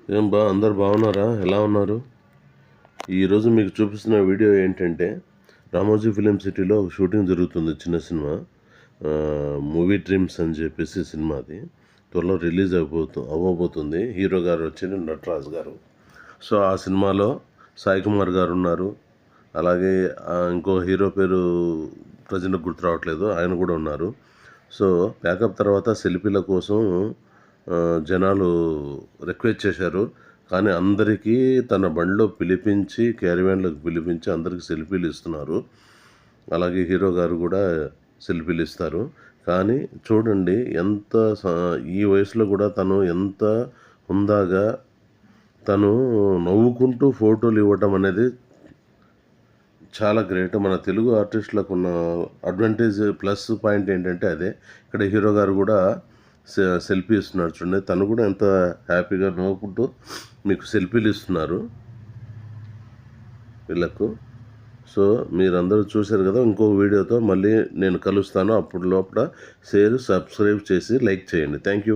అందరు బాగున్నారా? ఎలా ఉన్నారు? ఈరోజు మీకు చూపిస్తున్న వీడియో ఏంటంటే రామోజీ ఫిలిం సిటీలో ఒక షూటింగ్ జరుగుతుంది. చిన్న సినిమా మూవీ డ్రీమ్స్ అని చెప్పేసి సినిమాది త్వరలో రిలీజ్ అవ్వబోతుంది. హీరో గారు వచ్చి నటరాజ్ గారు. సో ఆ సినిమాలో సాయి కుమార్ గారు ఉన్నారు. అలాగే ఇంకో హీరో పేరు ప్రజెంట్ గుర్తు రావట్లేదు, ఆయన కూడా ఉన్నారు. సో ప్యాకప్ తర్వాత సెల్ఫీల కోసం జనాలు రిక్వెస్ట్ చేశారు. కానీ అందరికీ తన బండిలో పిలిపించి, క్యారివ్యాన్లోకి పిలిపించి అందరికీ సెల్ఫీలు ఇస్తున్నారు. అలాగే హీరో గారు కూడా సెల్ఫీలు ఇస్తారు. కానీ చూడండి, ఈ వయసులో కూడా తను ఎంత హుందాగా తను నవ్వుకుంటూ ఫోటోలు ఇవ్వటం అనేది చాలా గ్రేట్. మన తెలుగు ఆర్టిస్టులకు ఉన్న అడ్వాంటేజ్ ప్లస్ పాయింట్ ఏంటంటే అదే. ఇక్కడ హీరో గారు కూడా సెల్ఫీ ఇస్తున్నారు చూడండి. తను కూడా ఎంత హ్యాపీగా నవ్వుకుంటూ మీకు సెల్ఫీలు ఇస్తున్నారు వీళ్ళకు. సో మీరందరూ చూశారు కదా. ఇంకో వీడియోతో మళ్ళీ నేను కలుస్తాను. అప్పుడు లోపల షేర్, సబ్స్క్రైబ్ చేసి లైక్ చేయండి. Thank you.